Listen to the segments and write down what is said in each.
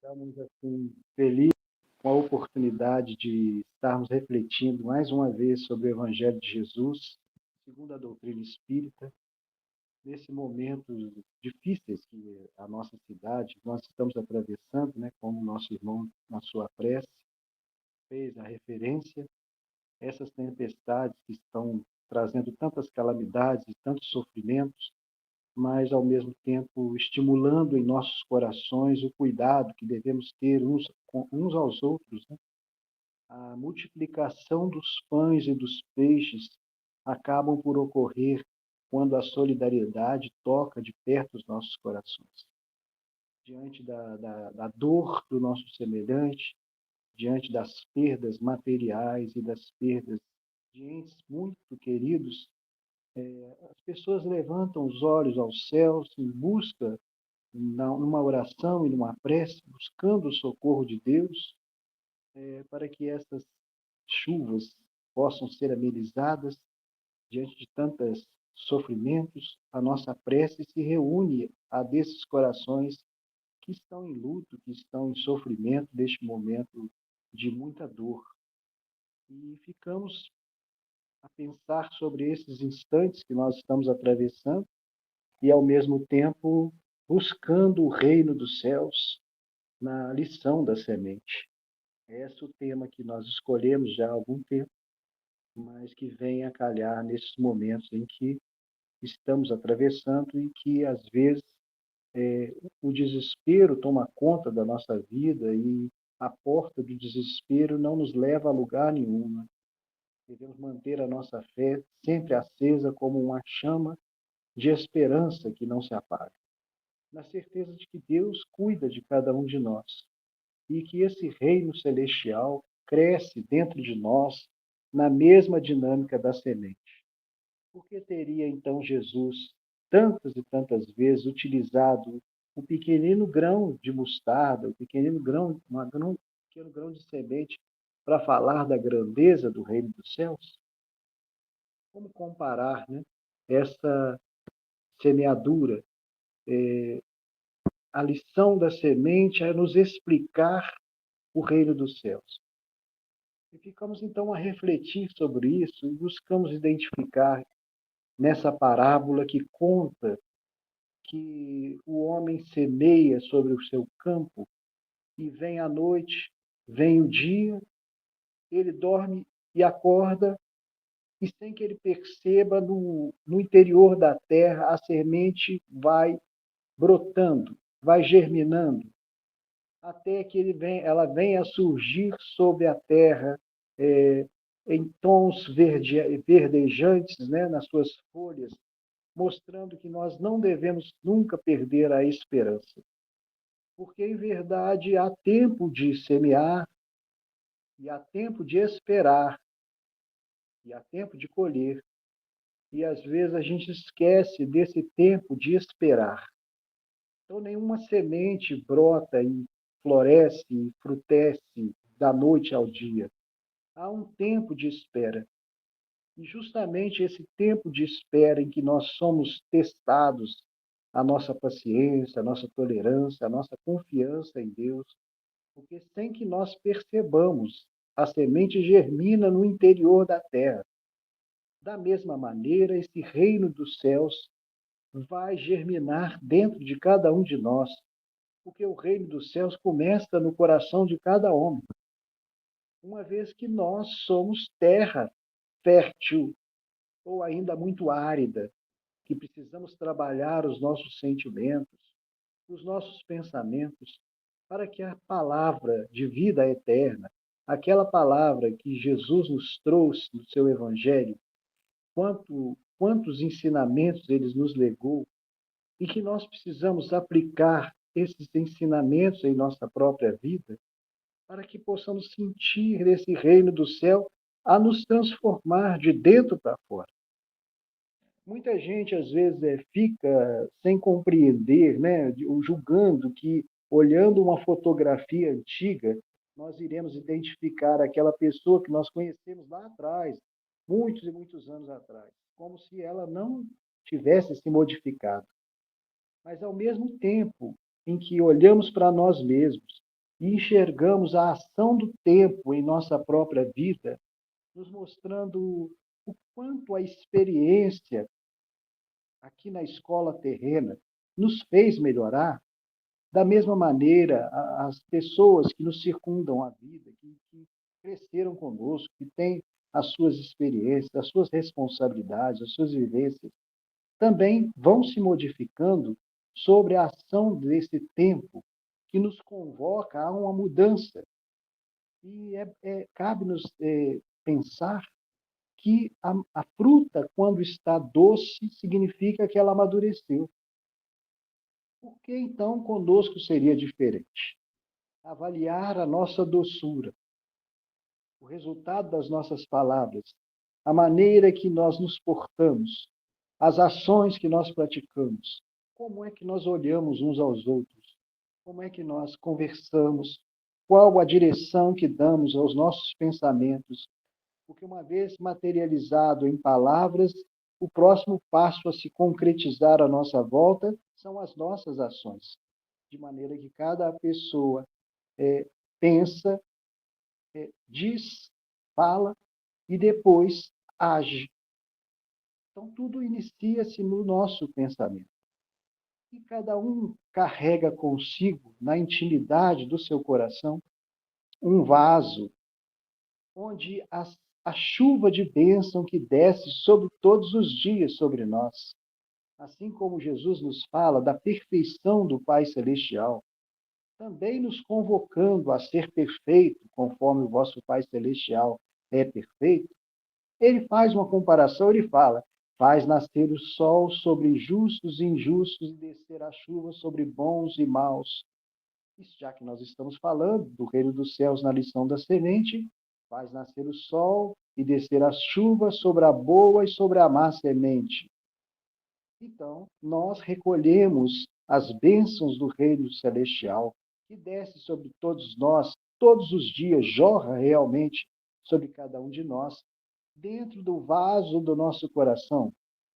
Estamos assim, felizes com a oportunidade de estarmos refletindo mais uma vez sobre o Evangelho de Jesus, segundo a doutrina espírita, nesse momento difíceis que a nossa cidade, nós estamos atravessando, né, como nosso irmão na sua prece fez a referência, essas tempestades que estão trazendo tantas calamidades e tantos sofrimentos, mas ao mesmo tempo estimulando em nossos corações o cuidado que devemos ter uns aos outros, né? A multiplicação dos pães e dos peixes acabam por ocorrer quando a solidariedade toca de perto os nossos corações. Diante da dor do nosso semelhante, diante das perdas materiais e das perdas de entes muito queridos, as pessoas levantam os olhos aos céus em busca, numa oração e numa prece, buscando o socorro de Deus, para que essas chuvas possam ser amenizadas diante de tantos sofrimentos. A nossa prece se reúne a desses corações que estão em luto, que estão em sofrimento neste momento de muita dor. E ficamos a pensar sobre esses instantes que nós estamos atravessando e, ao mesmo tempo, buscando o reino dos céus na lição da semente. Esse é o tema que nós escolhemos já há algum tempo, mas que vem a calhar nesses momentos em que estamos atravessando e que, às vezes, o desespero toma conta da nossa vida e a porta do desespero não nos leva a lugar nenhum, né? Devemos manter a nossa fé sempre acesa como uma chama de esperança que não se apaga, na certeza de que Deus cuida de cada um de nós e que esse reino celestial cresce dentro de nós na mesma dinâmica da semente. Por que teria então Jesus tantas e tantas vezes utilizado o pequenino grão de mostarda, o pequenino grão, pequeno grão de semente para falar da grandeza do reino dos céus? Como comparar, né, essa semeadura? A lição da semente é nos explicar o reino dos céus. E ficamos então a refletir sobre isso e buscamos identificar nessa parábola que conta que o homem semeia sobre o seu campo e vem a noite, vem o dia, ele dorme e acorda, e sem que ele perceba, no interior da terra, a semente vai brotando, vai germinando, até que ela venha a surgir sobre a terra, é, em tons verdejantes, né, nas suas folhas, mostrando que nós não devemos nunca perder a esperança. Porque, em verdade, há tempo de semear, e há tempo de esperar, e há tempo de colher. E, às vezes, a gente esquece desse tempo de esperar. Então, nenhuma semente brota e floresce e frutesce da noite ao dia. Há um tempo de espera. E justamente esse tempo de espera em que nós somos testados, a nossa paciência, a nossa tolerância, a nossa confiança em Deus, porque sem que nós percebamos, a semente germina no interior da terra. Da mesma maneira, esse reino dos céus vai germinar dentro de cada um de nós, porque o reino dos céus começa no coração de cada homem, uma vez que nós somos terra fértil ou ainda muito árida, que precisamos trabalhar os nossos sentimentos, os nossos pensamentos, para que a palavra de vida eterna, aquela palavra que Jesus nos trouxe no seu Evangelho, quantos ensinamentos ele nos legou, e que nós precisamos aplicar esses ensinamentos em nossa própria vida, para que possamos sentir esse reino do céu a nos transformar de dentro para fora. Muita gente, às vezes, fica sem compreender, né, julgando que, olhando uma fotografia antiga, nós iremos identificar aquela pessoa que nós conhecemos lá atrás, muitos e muitos anos atrás, como se ela não tivesse se modificado. Mas, ao mesmo tempo em que olhamos para nós mesmos e enxergamos a ação do tempo em nossa própria vida, nos mostrando o quanto a experiência aqui na escola terrena nos fez melhorar. Da mesma maneira, as pessoas que nos circundam a vida, que cresceram conosco, que têm as suas experiências, as suas responsabilidades, as suas vivências, também vão se modificando sobre a ação desse tempo que nos convoca a uma mudança. E cabe-nos pensar que a fruta, quando está doce, significa que ela amadureceu. Por que então conosco seria diferente? Avaliar a nossa doçura, o resultado das nossas palavras, a maneira que nós nos portamos, as ações que nós praticamos, como é que nós olhamos uns aos outros, como é que nós conversamos, qual a direção que damos aos nossos pensamentos, porque uma vez materializado em palavras, o próximo passo a se concretizar à nossa volta são as nossas ações, de maneira que cada pessoa pensa, diz, fala e depois age. Então, tudo inicia-se no nosso pensamento. E cada um carrega consigo, na intimidade do seu coração, um vaso onde a chuva de bênção que desce sobre todos os dias sobre nós. Assim como Jesus nos fala da perfeição do Pai Celestial, também nos convocando a ser perfeito, conforme o vosso Pai Celestial é perfeito, ele faz uma comparação, ele fala, faz nascer o sol sobre justos e injustos e descer a chuva sobre bons e maus. Isso, já que nós estamos falando do reino dos céus na lição da semente, faz nascer o sol e descer as chuvas sobre a boa e sobre a má semente. Então, nós recolhemos as bênçãos do reino celestial, que desce sobre todos nós, todos os dias, jorra realmente sobre cada um de nós, dentro do vaso do nosso coração,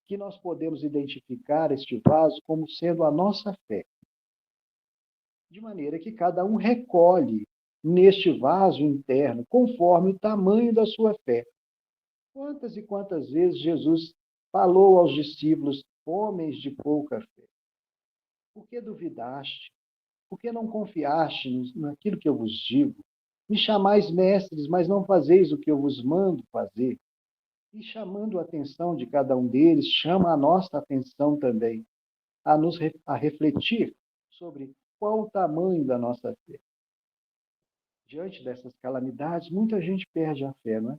que nós podemos identificar este vaso como sendo a nossa fé. De maneira que cada um recolhe neste vaso interno, conforme o tamanho da sua fé. Quantas e quantas vezes Jesus falou aos discípulos, homens de pouca fé? Por que duvidaste? Por que não confiaste naquilo que eu vos digo? Me chamais mestres, mas não fazeis o que eu vos mando fazer. E chamando a atenção de cada um deles, chama a nossa atenção também, a refletir sobre qual o tamanho da nossa fé. Diante dessas calamidades, muita gente perde a fé, não é?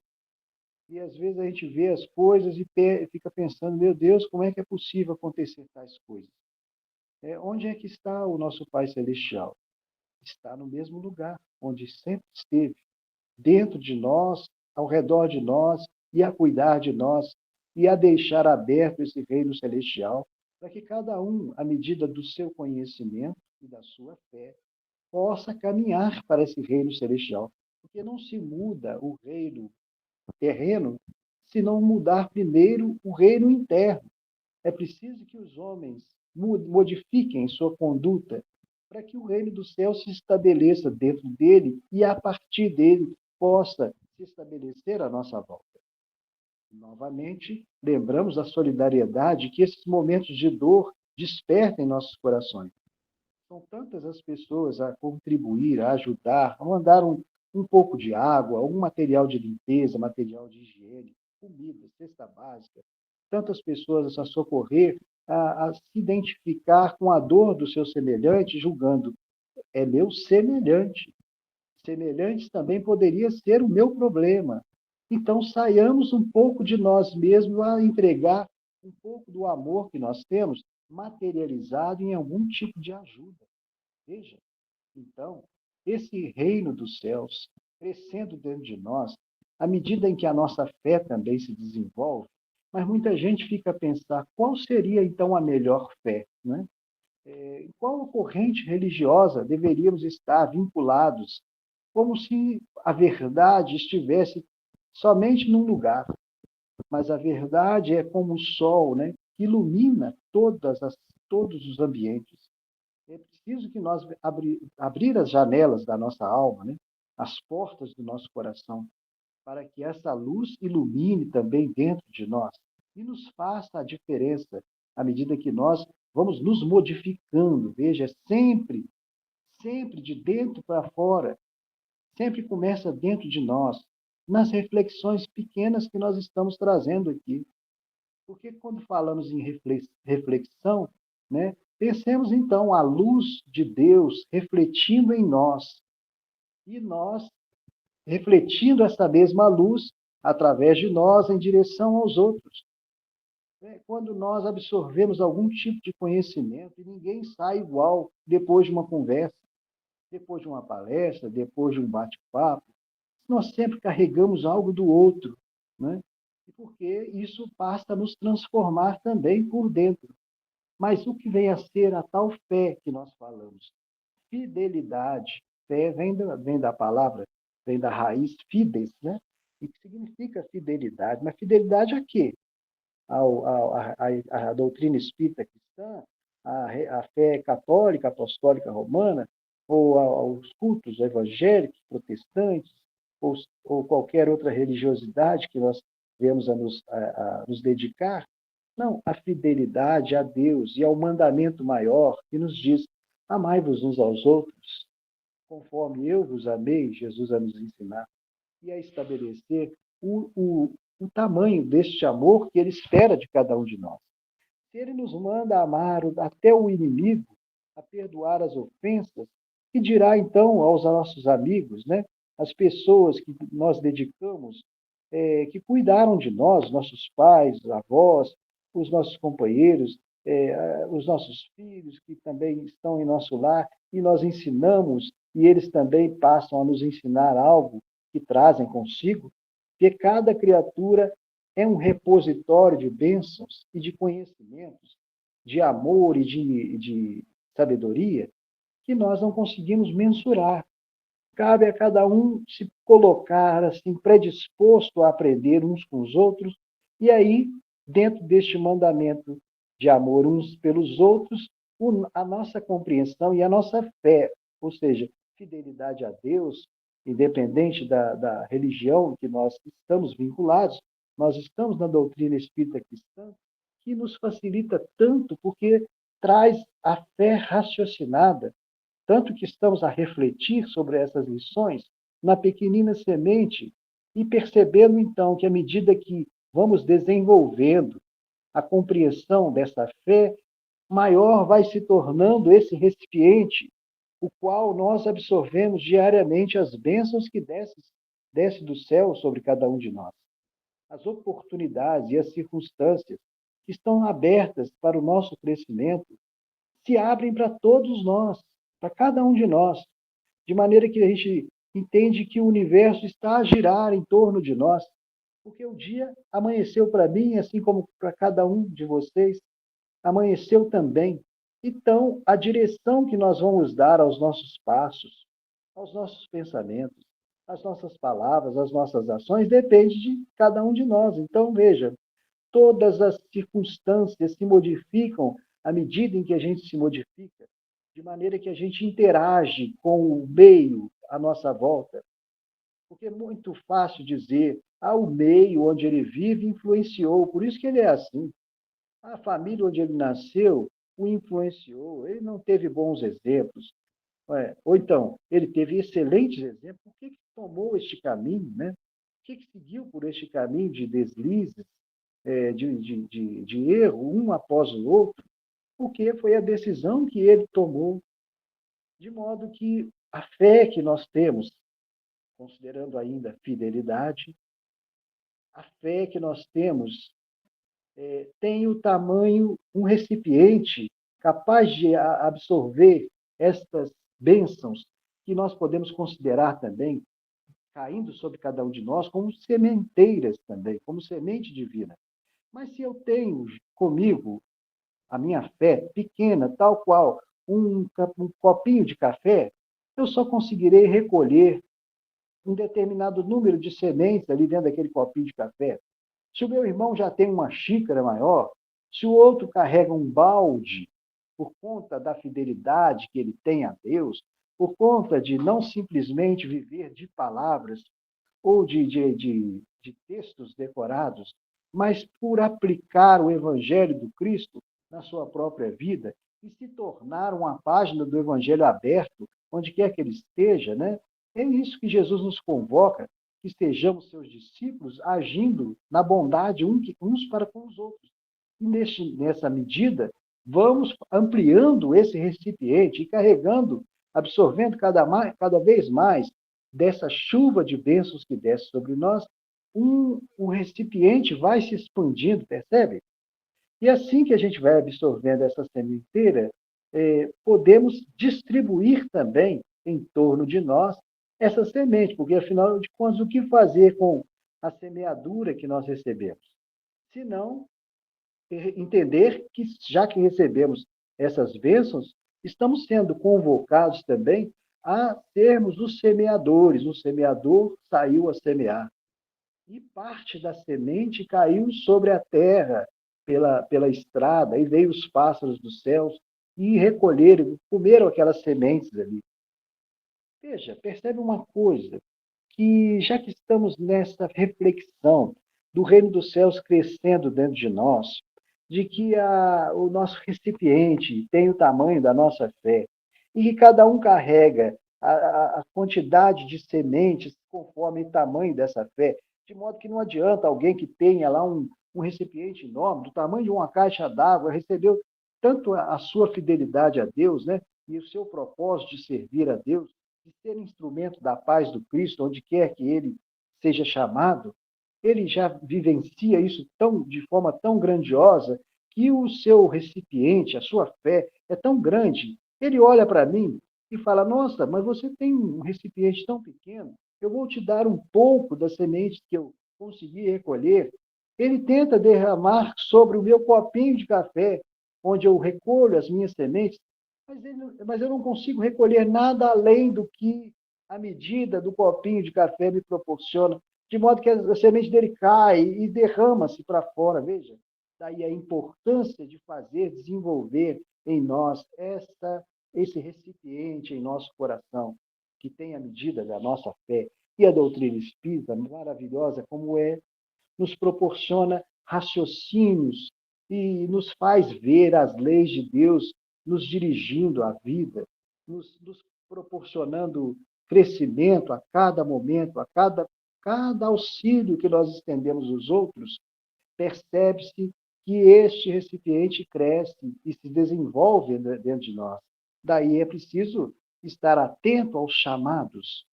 E às vezes a gente vê as coisas e fica pensando, meu Deus, como é que é possível acontecer tais coisas? Onde é que está o nosso Pai Celestial? Está no mesmo lugar, onde sempre esteve, dentro de nós, ao redor de nós, e a cuidar de nós, e a deixar aberto esse reino celestial, para que cada um, à medida do seu conhecimento e da sua fé, possa caminhar para esse reino celestial. Porque não se muda o reino terreno se não mudar primeiro o reino interno. É preciso que os homens modifiquem sua conduta para que o reino do céu se estabeleça dentro dele e, a partir dele, possa se estabelecer à nossa volta. Novamente, lembramos a solidariedade que esses momentos de dor despertam em nossos corações. São tantas as pessoas a contribuir, a ajudar, a mandar um pouco de água, algum material de limpeza, material de higiene, comida, cesta básica. Tantas pessoas a socorrer, a se identificar com a dor do seu semelhante, julgando, é meu semelhante. Semelhantes também poderia ser o meu problema. Então, saiamos um pouco de nós mesmos a entregar um pouco do amor que nós temos materializado em algum tipo de ajuda. Veja, então, esse reino dos céus, crescendo dentro de nós, à medida em que a nossa fé também se desenvolve, mas muita gente fica a pensar qual seria então a melhor fé, né? Qual corrente religiosa deveríamos estar vinculados, como se a verdade estivesse somente num lugar, mas a verdade é como o sol, né, que ilumina todos os ambientes. É preciso que nós abrir as janelas da nossa alma, né? As portas do nosso coração, para que essa luz ilumine também dentro de nós e nos faça a diferença à medida que nós vamos nos modificando. Veja, sempre, sempre de dentro para fora, sempre começa dentro de nós, nas reflexões pequenas que nós estamos trazendo aqui. Porque quando falamos em reflexão, né, pensemos então a luz de Deus refletindo em nós e nós refletindo essa mesma luz através de nós em direção aos outros. Quando nós absorvemos algum tipo de conhecimento, e ninguém sai igual depois de uma conversa, depois de uma palestra, depois de um bate-papo, nós sempre carregamos algo do outro, né? Porque isso passa a nos transformar também por dentro. Mas o que vem a ser a tal fé que nós falamos? Fidelidade. Fé vem da palavra, vem da raiz fides, né? E que significa fidelidade. Mas fidelidade a quê? A doutrina espírita cristã, a fé católica, apostólica romana, ou aos cultos evangélicos, protestantes, ou qualquer outra religiosidade que nós vemos a nos dedicar. Não, a fidelidade a Deus e ao mandamento maior que nos diz: amai-vos uns aos outros, conforme eu vos amei, Jesus a nos ensinar, e a estabelecer o tamanho deste amor que ele espera de cada um de nós. Se ele nos manda amar até o inimigo, a perdoar as ofensas, que dirá então aos nossos amigos, né? As pessoas que nós dedicamos, que cuidaram de nós, nossos pais, avós, os nossos companheiros, os nossos filhos que também estão em nosso lar, e nós ensinamos, e eles também passam a nos ensinar algo que trazem consigo, que cada criatura é um repositório de bênçãos e de conhecimentos, de amor e de sabedoria, que nós não conseguimos mensurar. Cabe a cada um se colocar assim predisposto a aprender uns com os outros, e aí, dentro deste mandamento de amor uns pelos outros, a nossa compreensão e a nossa fé, ou seja, fidelidade a Deus, independente da religião que nós estamos vinculados, nós estamos na doutrina espírita cristã, que nos facilita tanto, porque traz a fé raciocinada, tanto que estamos a refletir sobre essas lições na pequenina semente e percebendo, então, que à medida que vamos desenvolvendo a compreensão dessa fé, maior vai se tornando esse recipiente, o qual nós absorvemos diariamente as bênçãos que desce do céu sobre cada um de nós. As oportunidades e as circunstâncias que estão abertas para o nosso crescimento se abrem para todos nós, para cada um de nós, de maneira que a gente entende que o universo está a girar em torno de nós, porque o dia amanheceu para mim, assim como para cada um de vocês, amanheceu também. Então, a direção que nós vamos dar aos nossos passos, aos nossos pensamentos, às nossas palavras, às nossas ações, depende de cada um de nós. Então, veja, todas as circunstâncias se modificam à medida em que a gente se modifica, de maneira que a gente interage com o meio à nossa volta. Porque é muito fácil dizer, o meio onde ele vive influenciou, por isso que ele é assim. A família onde ele nasceu o influenciou, ele não teve bons exemplos. Ou então, ele teve excelentes exemplos, por que tomou este caminho, né? Por que seguiu por este caminho de deslizes, de erro, um após o outro? Porque foi a decisão que ele tomou. De modo que a fé que nós temos, considerando ainda fidelidade, a fé que nós temos tem o tamanho, um recipiente capaz de absorver estas bênçãos, que nós podemos considerar também, caindo sobre cada um de nós, como sementeiras também, como semente divina. Mas se eu tenho comigo a minha fé pequena, tal qual um copinho de café, eu só conseguirei recolher um determinado número de sementes ali dentro daquele copinho de café. Se o meu irmão já tem uma xícara maior, se o outro carrega um balde, por conta da fidelidade que ele tem a Deus, por conta de não simplesmente viver de palavras ou de textos decorados, mas por aplicar o Evangelho do Cristo na sua própria vida e se tornar uma página do Evangelho aberto, onde quer que ele esteja, né? É isso que Jesus nos convoca, que sejamos seus discípulos, agindo na bondade uns para com os outros. E nessa medida, vamos ampliando esse recipiente e carregando, absorvendo cada vez mais dessa chuva de bênçãos que desce sobre nós, um recipiente vai se expandindo, percebe? E assim que a gente vai absorvendo essa sementeira, podemos distribuir também em torno de nós essa semente, porque afinal de contas, o que fazer com a semeadura que nós recebemos? Se não, entender que, já que recebemos essas bênçãos, estamos sendo convocados também a sermos os semeadores. O semeador saiu a semear. E parte da semente caiu sobre a terra, pela estrada, e veio os pássaros dos céus e recolheram, comeram aquelas sementes ali. Veja, percebe uma coisa, que já que estamos nessa reflexão do reino dos céus crescendo dentro de nós, de que o nosso recipiente tem o tamanho da nossa fé, e que cada um carrega a quantidade de sementes conforme o tamanho dessa fé, de modo que não adianta alguém que tenha lá um recipiente enorme, do tamanho de uma caixa d'água, recebeu tanto a sua fidelidade a Deus, né, e o seu propósito de servir a Deus, de ser instrumento da paz do Cristo, onde quer que ele seja chamado, ele já vivencia isso de forma tão grandiosa que o seu recipiente, a sua fé, é tão grande. Ele olha para mim e fala: Nossa, mas você tem um recipiente tão pequeno, eu vou te dar um pouco das sementes que eu consegui recolher. Ele tenta derramar sobre o meu copinho de café, onde eu recolho as minhas sementes, mas eu não consigo recolher nada além do que a medida do copinho de café me proporciona, de modo que a semente dele cai e derrama-se para fora. Veja, daí a importância de fazer desenvolver em nós esse recipiente em nosso coração, que tem a medida da nossa fé. E a doutrina espírita, maravilhosa como é, nos proporciona raciocínios e nos faz ver as leis de Deus nos dirigindo a vida, nos proporcionando crescimento a cada momento, cada auxílio que nós estendemos aos outros, percebe-se que este recipiente cresce e se desenvolve dentro de nós. Daí é preciso estar atento aos chamados,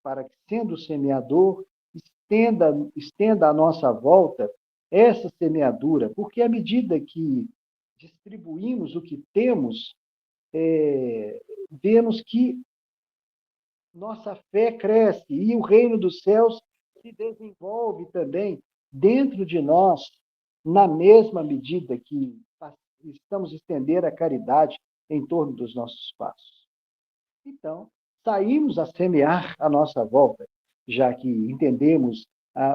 para que, sendo semeador, estenda à nossa volta essa semeadura, porque à medida que distribuímos o que temos, vemos que nossa fé cresce e o reino dos céus se desenvolve também dentro de nós, na mesma medida que estamos estendendo a caridade em torno dos nossos passos. Então, saímos a semear à nossa volta, já que entendemos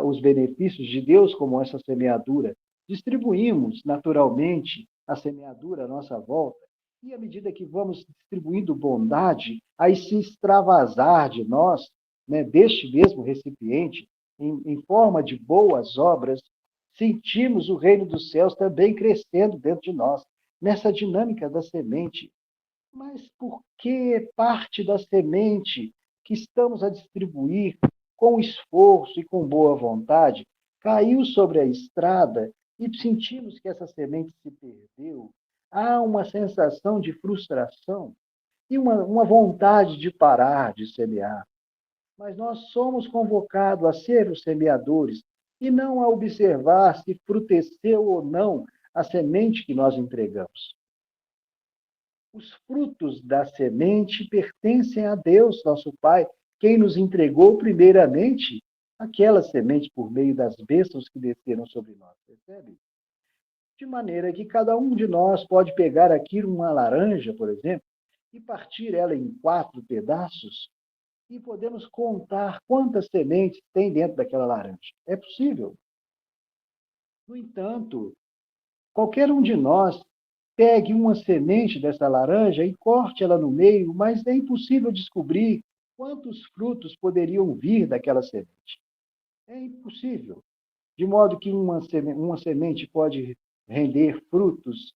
os benefícios de Deus como essa semeadura, distribuímos naturalmente a semeadura à nossa volta, e à medida que vamos distribuindo bondade, aí se extravasar de nós, né, deste mesmo recipiente, em forma de boas obras, sentimos o reino dos céus também crescendo dentro de nós, nessa dinâmica da semente. Mas por que parte da semente que estamos a distribuir com esforço e com boa vontade caiu sobre a estrada e sentimos que essa semente se perdeu? Há uma sensação de frustração e uma vontade de parar de semear. Mas nós somos convocados a ser os semeadores e não a observar se fruteceu ou não a semente que nós entregamos. Os frutos da semente pertencem a Deus, nosso Pai, quem nos entregou primeiramente aquela semente por meio das bênçãos que desceram sobre nós, percebe? De maneira que cada um de nós pode pegar aqui uma laranja, por exemplo, e partir ela em 4 pedaços, e podemos contar quantas sementes tem dentro daquela laranja. É possível. No entanto, qualquer um de nós pegue uma semente dessa laranja e corte ela no meio, mas é impossível descobrir quantos frutos poderiam vir daquela semente. É impossível. De modo que uma semente pode render frutos,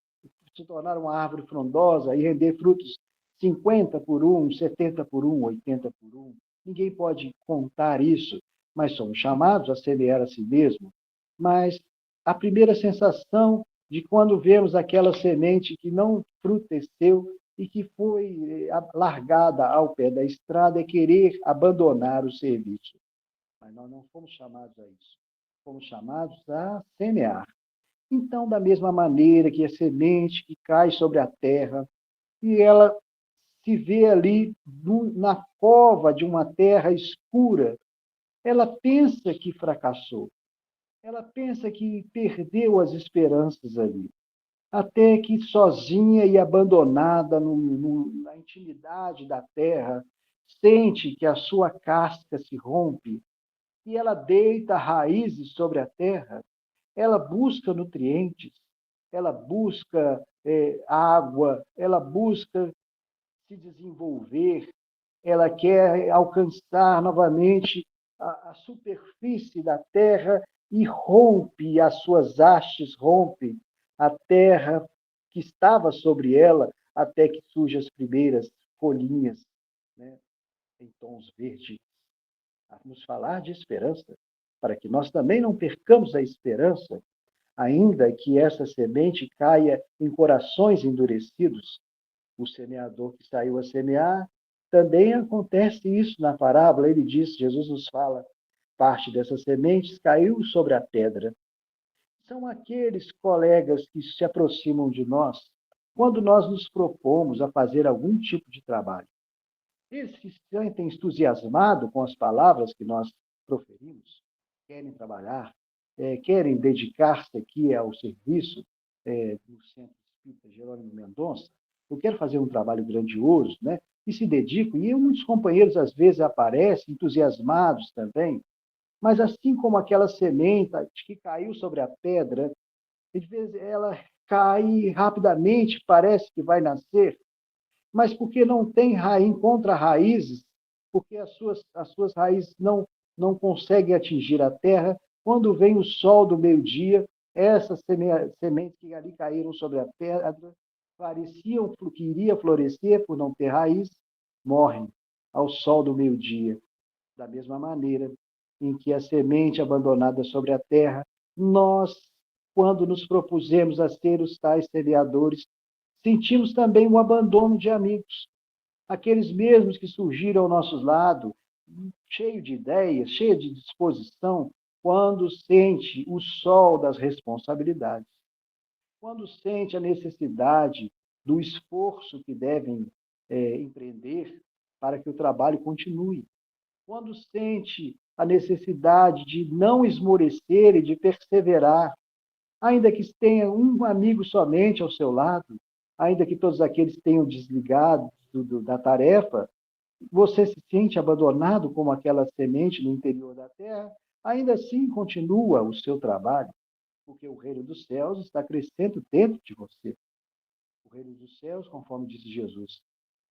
se tornar uma árvore frondosa e render frutos 50 por um, 70 por um, 80 por um. Ninguém pode contar isso, mas somos chamados a semear a si mesmo. Mas a primeira sensação de quando vemos aquela semente que não frutesceu e que foi largada ao pé da estrada é querer abandonar o serviço. Mas nós não fomos chamados a isso. Fomos chamados a semear. Então, da mesma maneira que a semente que cai sobre a terra e ela se vê ali na cova de uma terra escura, ela pensa que fracassou, ela pensa que perdeu as esperanças ali, até que sozinha e abandonada na intimidade da terra, sente que a sua casca se rompe e ela deita raízes sobre a terra, ela busca nutrientes, ela busca água, ela busca se desenvolver, ela quer alcançar novamente a superfície da terra e rompe as suas hastes, rompe a terra que estava sobre ela, até que surjam as primeiras folhinhas, né, em tons verdes, a nos falar de esperança, para que nós também não percamos a esperança, ainda que essa semente caia em corações endurecidos. O semeador que saiu a semear, também acontece isso na parábola. Ele diz, Jesus nos fala, parte dessas sementes caiu sobre a pedra. São aqueles colegas que se aproximam de nós quando nós nos propomos a fazer algum tipo de trabalho. Eles se sentem entusiasmados com as palavras que nós proferimos, querem trabalhar, querem dedicar-se aqui ao serviço do Centro Espírita Jerônimo Mendonça. Eu quero fazer um trabalho grandioso, né? E se dedicam. E muitos companheiros, às vezes, aparecem entusiasmados também, mas assim como aquela semente que caiu sobre a pedra, às vezes ela cai rapidamente, parece que vai nascer, mas porque não tem raiz, encontra raízes, porque as suas raízes não conseguem atingir a terra, quando vem o sol do meio-dia, essas sementes que ali caíram sobre a pedra, pareciam que iria florescer por não ter raiz, morrem ao sol do meio-dia. Da mesma maneira em que a semente abandonada sobre a terra, nós, quando nos propusemos a ser os tais semeadores, sentimos também o abandono de amigos, aqueles mesmos que surgiram ao nosso lado, cheio de ideias, cheio de disposição, quando sente o sol das responsabilidades, quando sente a necessidade do esforço que devem empreender para que o trabalho continue, quando sente a necessidade de não esmorecer e de perseverar, ainda que tenha um amigo somente ao seu lado, ainda que todos aqueles tenham desligado da tarefa, você se sente abandonado como aquela semente no interior da terra, ainda assim continua o seu trabalho, porque o reino dos céus está crescendo dentro de você. O reino dos céus, conforme disse Jesus,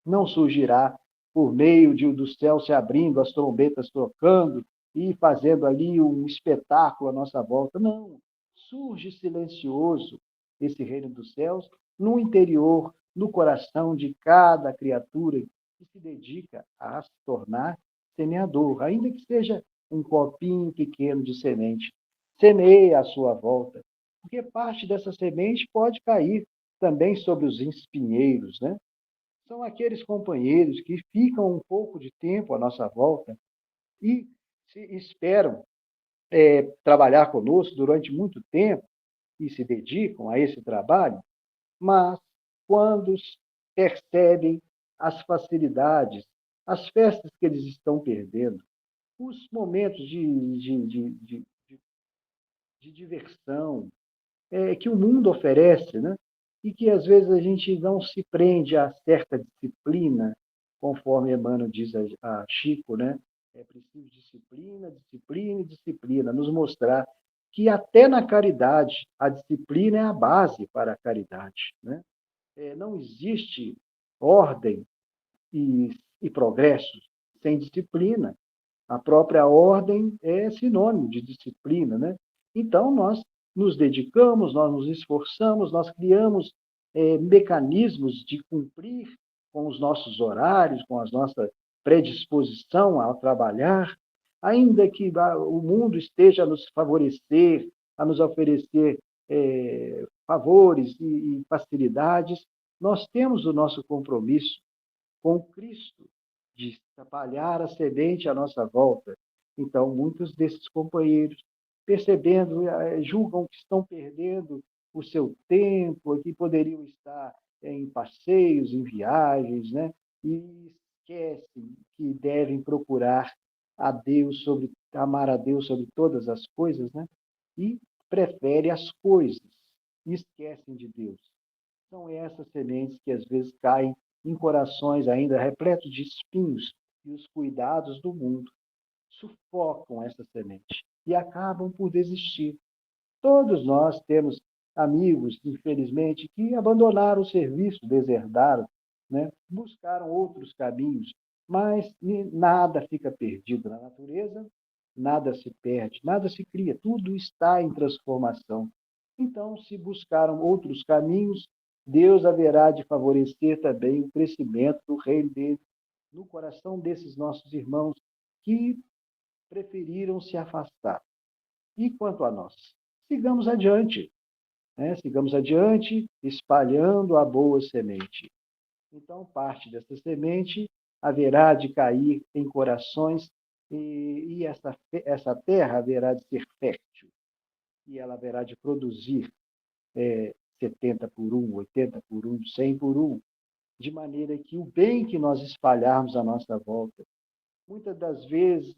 não surgirá por meio do céu se abrindo, as trombetas tocando e fazendo ali um espetáculo à nossa volta. Não. Surge silencioso esse reino dos céus no interior, no coração de cada criatura que se dedica a se tornar semeador, ainda que seja um copinho pequeno de semente. Semeia à sua volta, porque parte dessa semente pode cair também sobre os espinheiros, né? São aqueles companheiros que ficam um pouco de tempo à nossa volta e esperam trabalhar conosco durante muito tempo e se dedicam a esse trabalho, mas quando percebem as facilidades, as festas que eles estão perdendo, os momentos de diversão que o mundo oferece, né? E que às vezes a gente não se prende a certa disciplina, conforme Emmanuel diz a Chico, né? É preciso disciplina, disciplina e disciplina, nos mostrar que até na caridade a disciplina é a base para a caridade, né? Não existe ordem e progresso sem disciplina. A própria ordem é sinônimo de disciplina, né? Então, nós nos dedicamos, nós nos esforçamos, nós criamos mecanismos de cumprir com os nossos horários, com a nossa predisposição ao trabalhar, ainda que o mundo esteja a nos favorecer, a nos oferecer favores e facilidades, nós temos o nosso compromisso com Cristo, de espalhar a semente à nossa volta. Então, muitos desses companheiros, percebendo, julgam que estão perdendo o seu tempo, que poderiam estar em passeios, em viagens, né? E esquecem que devem procurar a Deus amar a Deus sobre todas as coisas, né? E preferem as coisas, e esquecem de Deus. São essas sementes que às vezes caem em corações ainda repletos de espinhos, e os cuidados do mundo sufocam essa semente e acabam por desistir. Todos nós temos amigos, infelizmente, que abandonaram o serviço, deserdaram, né? Buscaram outros caminhos, mas nada fica perdido na natureza, nada se perde, nada se cria, tudo está em transformação. Então, se buscaram outros caminhos, Deus haverá de favorecer também o crescimento do reino dele no coração desses nossos irmãos que preferiram se afastar. E quanto a nós? Sigamos adiante, né? Sigamos adiante, espalhando a boa semente. Então, parte dessa semente haverá de cair em corações e essa terra haverá de ser fértil e ela haverá de produzir 70 por 1, 80 por 1, 100 por 1, de maneira que o bem que nós espalharmos à nossa volta, muitas das vezes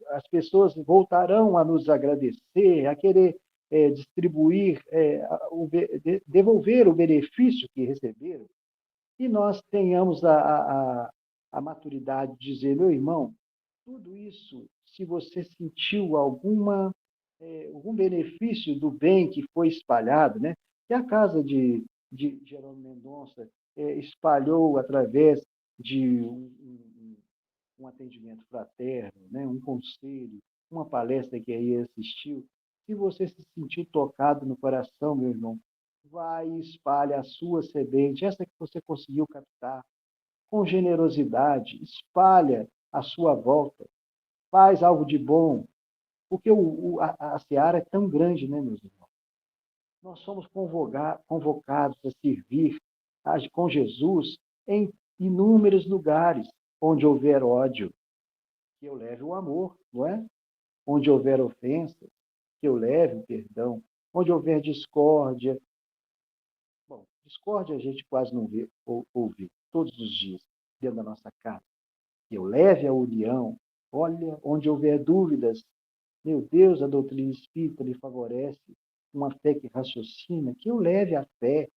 as pessoas voltarão a nos agradecer, a querer distribuir, devolver o benefício que receberam, e nós tenhamos a maturidade de dizer, meu irmão, tudo isso, se você sentiu algum benefício do bem que foi espalhado, né? Que a casa de Jerônimo Mendonça espalhou através de um atendimento fraterno, né? Um conselho, uma palestra que aí assistiu. Se você se sentiu tocado no coração, meu irmão, vai e espalha a sua semente, essa que você conseguiu captar, com generosidade, espalha à sua volta, faz algo de bom, porque a seara é tão grande, né, meus irmãos? Nós somos convocados a servir com Jesus em inúmeros lugares. Onde houver ódio, que eu leve o amor, não é? Onde houver ofensa, que eu leve o perdão. Onde houver discórdia, bom, discórdia a gente quase não vê ou ouve todos os dias dentro da nossa casa. Que eu leve a união. Olha, onde houver dúvidas, meu Deus, a doutrina espírita lhe favorece uma fé que raciocina, que eu leve a fé,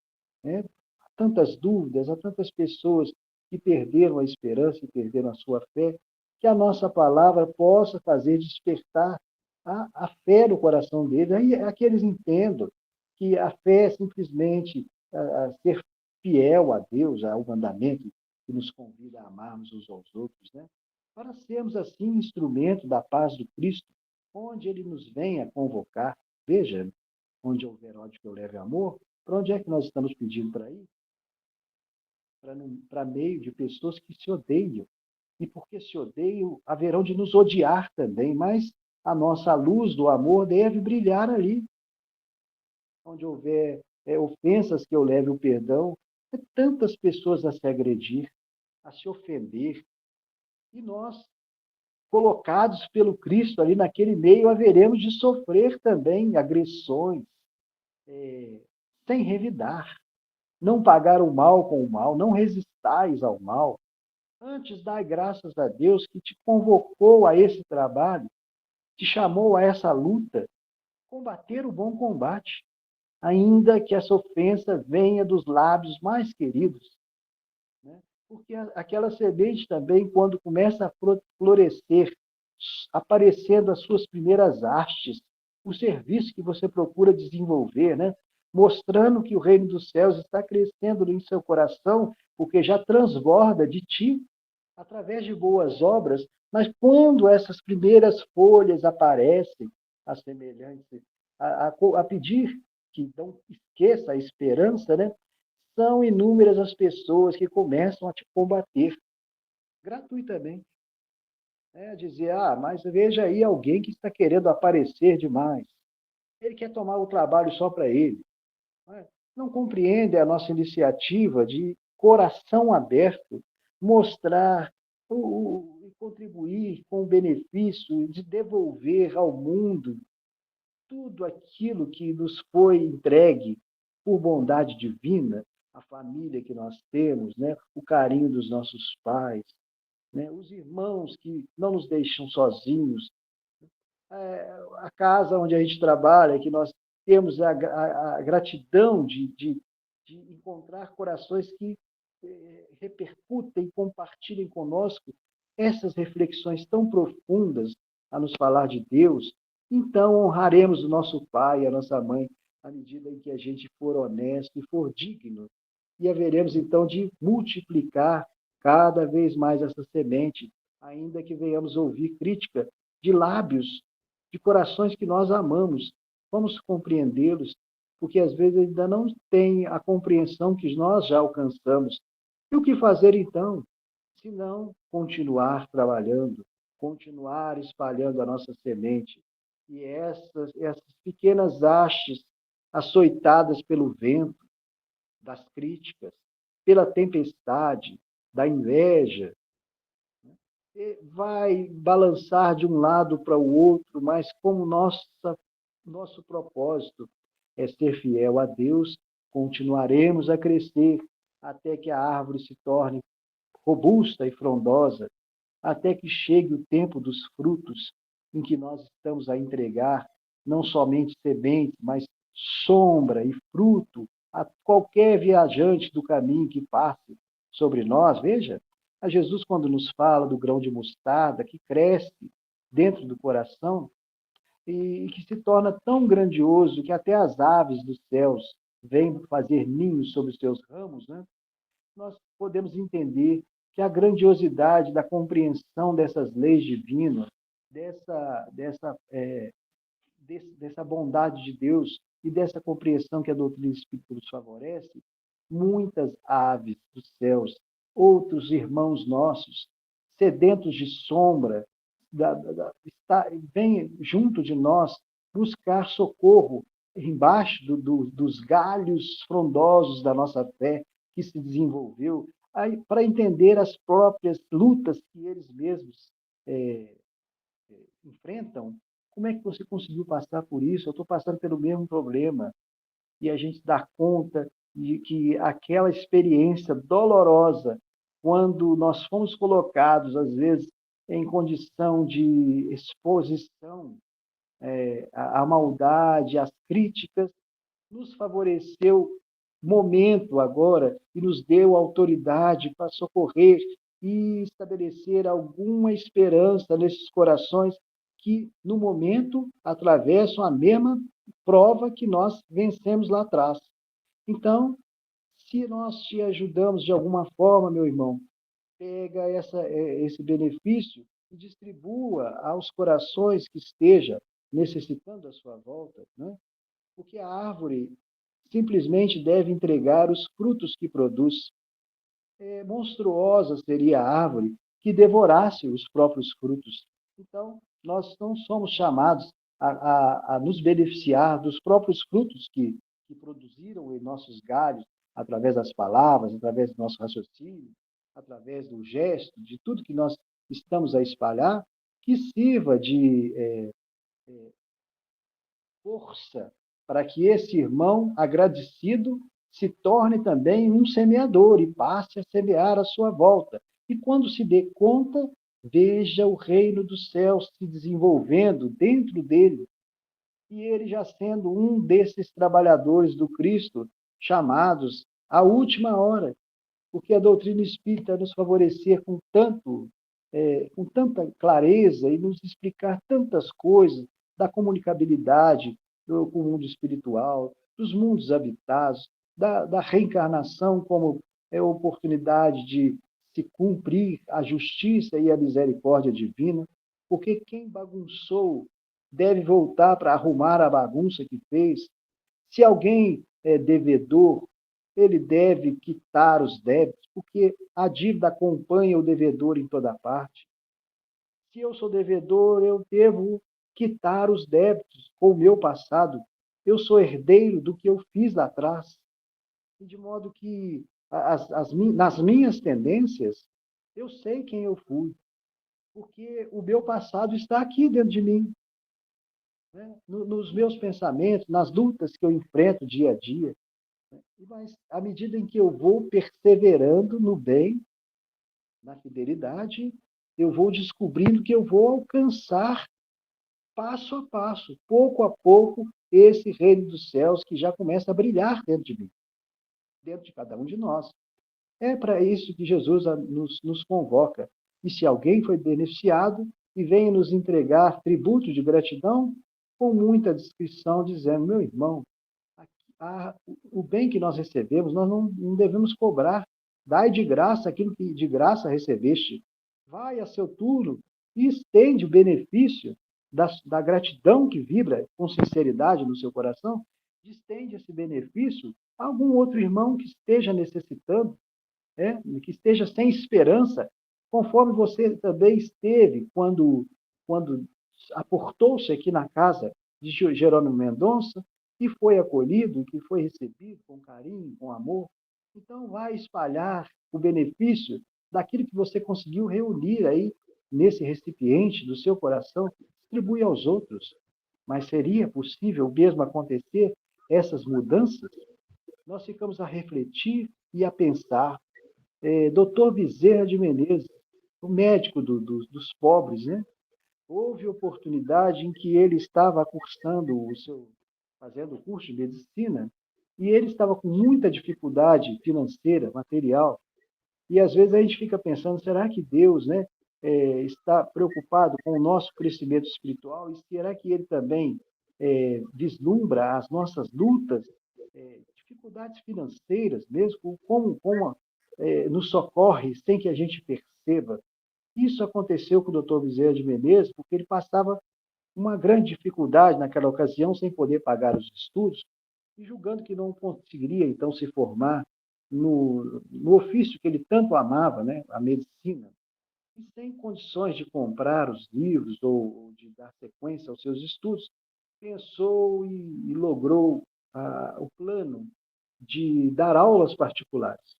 né? Há tantas dúvidas, há tantas pessoas que perderam a esperança e perderam a sua fé, que a nossa palavra possa fazer despertar a fé no coração deles, aí é que eles entendam que a fé é simplesmente a ser fiel a Deus, ao mandamento que nos convida a amarmos uns aos outros, né? Para sermos, assim, instrumento da paz do Cristo, onde ele nos vem a convocar. Veja, onde houver ódio que eu leve amor, para onde é que nós estamos pedindo para ir? Para meio de pessoas que se odeiam. E porque se odeiam, haverão de nos odiar também, mas a nossa luz do amor deve brilhar ali. Onde houver ofensas que eu leve o perdão, tantas pessoas a se agredir, a se ofender, e nós, colocados pelo Cristo ali naquele meio, haveremos de sofrer também agressões, sem revidar. Não pagar o mal com o mal, não resistais ao mal. Antes, dai graças a Deus que te convocou a esse trabalho, te chamou a essa luta, combater o bom combate, ainda que essa ofensa venha dos lábios mais queridos, né? Porque aquela semente também, quando começa a florescer, aparecendo as suas primeiras hastes, o serviço que você procura desenvolver, né? mostrando que o reino dos céus está crescendo em seu coração, porque já transborda de ti, através de boas obras, mas quando essas primeiras folhas aparecem, a semelhança, a pedir que não esqueça a esperança, né? São inúmeras as pessoas que começam a te combater gratuitamente. Dizer, mas veja aí alguém que está querendo aparecer demais. Ele quer tomar o trabalho só para ele. Não compreende a nossa iniciativa de coração aberto, mostrar e contribuir com o benefício de devolver ao mundo tudo aquilo que nos foi entregue por bondade divina, a família que nós temos, né? O carinho dos nossos pais, né? Os irmãos que não nos deixam sozinhos, a casa onde a gente trabalha, que nós temos a gratidão de encontrar corações que repercutem, compartilhem conosco essas reflexões tão profundas a nos falar de Deus. Então, honraremos o nosso pai, a nossa mãe, à medida em que a gente for honesto e for digno. E haveremos, então, de multiplicar cada vez mais essa semente, ainda que venhamos ouvir crítica de lábios, de corações que nós amamos. Vamos compreendê-los, porque às vezes ainda não têm a compreensão que nós já alcançamos. E o que fazer então? Se não continuar trabalhando, continuar espalhando a nossa semente. E essas pequenas hastes açoitadas pelo vento, das críticas, pela tempestade, da inveja, vai balançar de um lado para o outro, mas como nosso propósito é ser fiel a Deus, continuaremos a crescer até que a árvore se torne robusta e frondosa, até que chegue o tempo dos frutos, em que nós estamos a entregar não somente sementes, mas sombra e fruto a qualquer viajante do caminho que passe sobre nós. Veja, a Jesus, quando nos fala do grão de mostarda que cresce dentro do coração e que se torna tão grandioso que até as aves dos céus vêm fazer ninhos sobre os seus ramos, né? Nós podemos entender que a grandiosidade da compreensão dessas leis divinas, dessa bondade de Deus e dessa compreensão que a doutrina espírita nos favorece, muitas aves dos céus, outros irmãos nossos, sedentos de sombra, vêm junto de nós buscar socorro embaixo dos galhos frondosos da nossa fé que se desenvolveu, para entender as próprias lutas que eles mesmos enfrentam. Como é que você conseguiu passar por isso? Eu estou passando pelo mesmo problema. E a gente dá conta de que aquela experiência dolorosa, quando nós fomos colocados, às vezes, em condição de exposição à maldade, às críticas, nos favoreceu momento agora e nos deu autoridade para socorrer e estabelecer alguma esperança nesses corações que, no momento, atravessam a mesma prova que nós vencemos lá atrás. Então, se nós te ajudamos de alguma forma, meu irmão, pega esse benefício e distribua aos corações que esteja necessitando da sua volta, né? Porque a árvore simplesmente deve entregar os frutos que produz. Monstruosa seria a árvore que devorasse os próprios frutos. Então, nós não somos chamados a nos beneficiar dos próprios frutos que produziram em nossos galhos, através das palavras, através do nosso raciocínio, através do gesto, de tudo que nós estamos a espalhar, que sirva de força para que esse irmão agradecido se torne também um semeador e passe a semear à sua volta. E quando se dê conta, veja o reino dos céus se desenvolvendo dentro dele, e ele já sendo um desses trabalhadores do Cristo, chamados à última hora, porque a doutrina espírita nos favorecer com tanta clareza e nos explicar tantas coisas da comunicabilidade com o mundo espiritual, dos mundos habitados, da reencarnação como oportunidade de se cumprir a justiça e a misericórdia divina, porque quem bagunçou deve voltar para arrumar a bagunça que fez. Se alguém é devedor, ele deve quitar os débitos, porque a dívida acompanha o devedor em toda parte. Se eu sou devedor, eu devo quitar os débitos com o meu passado. Eu sou herdeiro do que eu fiz lá atrás. E de modo que, nas minhas tendências, eu sei quem eu fui, porque o meu passado está aqui dentro de mim, né? Nos meus pensamentos, nas lutas que eu enfrento dia a dia. Mas, à medida em que eu vou perseverando no bem, na fidelidade, eu vou descobrindo que eu vou alcançar passo a passo, pouco a pouco, esse reino dos céus que já começa a brilhar dentro de mim, dentro de cada um de nós. É para isso que Jesus nos convoca. E se alguém foi beneficiado e vem nos entregar tributo de gratidão, com muita discrição, dizendo: meu irmão, o bem que nós recebemos, nós não devemos cobrar. Dai de graça aquilo que de graça recebeste. Vai a seu turno e estende o benefício da gratidão que vibra com sinceridade no seu coração, estende esse benefício a algum outro irmão que esteja necessitando, que esteja sem esperança, conforme você também esteve quando aportou-se aqui na casa de Jerônimo Mendonça, e foi acolhido, que foi recebido com carinho, com amor. Então, vai espalhar o benefício daquilo que você conseguiu reunir aí nesse recipiente do seu coração, distribui aos outros. Mas seria possível o mesmo acontecer, essas mudanças? Nós ficamos a refletir e a pensar. Dr. Bezerra de Menezes, o médico dos pobres, né? Houve oportunidade em que ele estava fazendo o curso de medicina, e ele estava com muita dificuldade financeira, material, e às vezes a gente fica pensando, será que Deus, né, está preocupado com o nosso crescimento espiritual, e será que ele também vislumbra as nossas lutas, dificuldades financeiras mesmo, como nos socorre sem que a gente perceba? Isso aconteceu com o Dr. Bezerra de Menezes, porque ele passava uma grande dificuldade naquela ocasião, sem poder pagar os estudos, e julgando que não conseguiria, então, se formar no ofício que ele tanto amava, né, a medicina, e sem condições de comprar os livros ou de dar sequência aos seus estudos, pensou e logrou o plano de dar aulas particulares.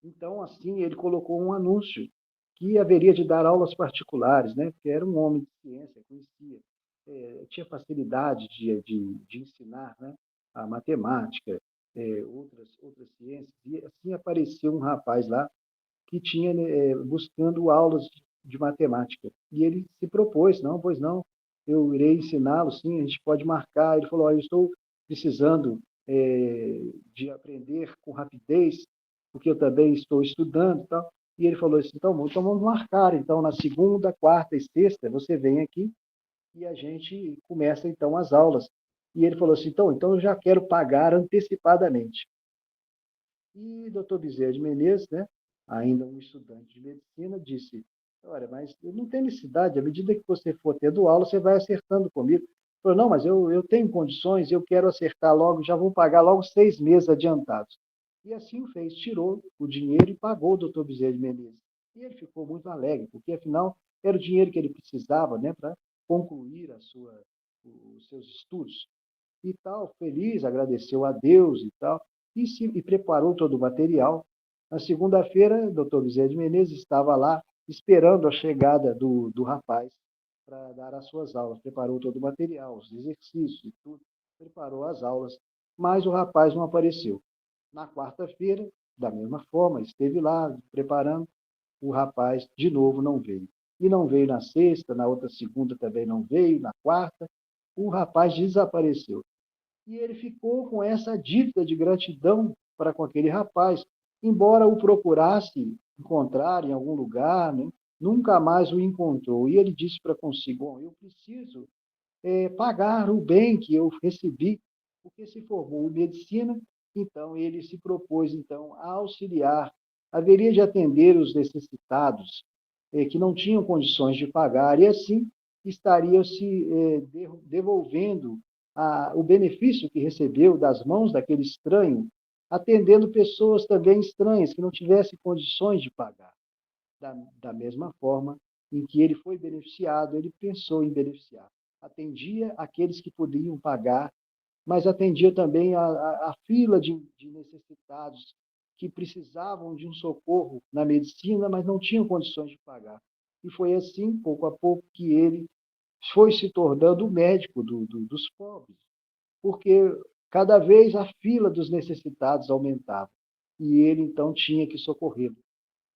Então, assim, ele colocou um anúncio que haveria de dar aulas particulares, né? Porque era um homem de ciência, conhecia, tinha facilidade de ensinar, né? A matemática, outras ciências. E assim apareceu um rapaz lá que tinha buscando aulas de matemática. E ele se propôs: não, pois não, eu irei ensiná-lo, sim, a gente pode marcar. Ele falou: eu estou precisando de aprender com rapidez, porque eu também estou estudando e tal. E ele falou assim: então vamos marcar. Então, na segunda, quarta e sexta, você vem aqui e a gente começa, então, as aulas. E ele falou assim: então eu já quero pagar antecipadamente. E o doutor Bezerra de Menezes, né, ainda um estudante de medicina, disse: olha, mas não tem necessidade, à medida que você for tendo aula, você vai acertando comigo. Ele falou: não, mas eu tenho condições, eu quero acertar logo, já vou pagar logo 6 meses adiantados. E assim o fez, tirou o dinheiro e pagou o doutor Bezerra de Menezes. E ele ficou muito alegre, porque afinal era o dinheiro que ele precisava, né, para concluir os seus estudos. E tal, feliz, agradeceu a Deus e tal, e preparou todo o material. Na segunda-feira, o doutor Bezerra de Menezes estava lá esperando a chegada do rapaz para dar as suas aulas. Preparou todo o material, os exercícios e tudo, preparou as aulas, mas o rapaz não apareceu. Na quarta-feira, da mesma forma, esteve lá preparando, o rapaz de novo não veio. E não veio na sexta, na outra segunda também não veio, na quarta, o rapaz desapareceu. E ele ficou com essa dívida de gratidão para com aquele rapaz, embora o procurasse encontrar em algum lugar, né? Nunca mais o encontrou. E ele disse para consigo: bom, eu preciso pagar o bem que eu recebi. porque se formou em medicina, então ele se propôs então a auxiliar, haveria de atender os necessitados que não tinham condições de pagar, e assim estaria se devolvendo o benefício que recebeu das mãos daquele estranho, atendendo pessoas também estranhas que não tivessem condições de pagar. Da mesma forma em que ele foi beneficiado, ele pensou em beneficiar. Atendia aqueles que podiam pagar, mas atendia também a fila de necessitados que precisavam de um socorro na medicina, mas não tinham condições de pagar. E foi assim, pouco a pouco, que ele foi se tornando o médico dos pobres, porque cada vez a fila dos necessitados aumentava, e ele então tinha que socorrê-los,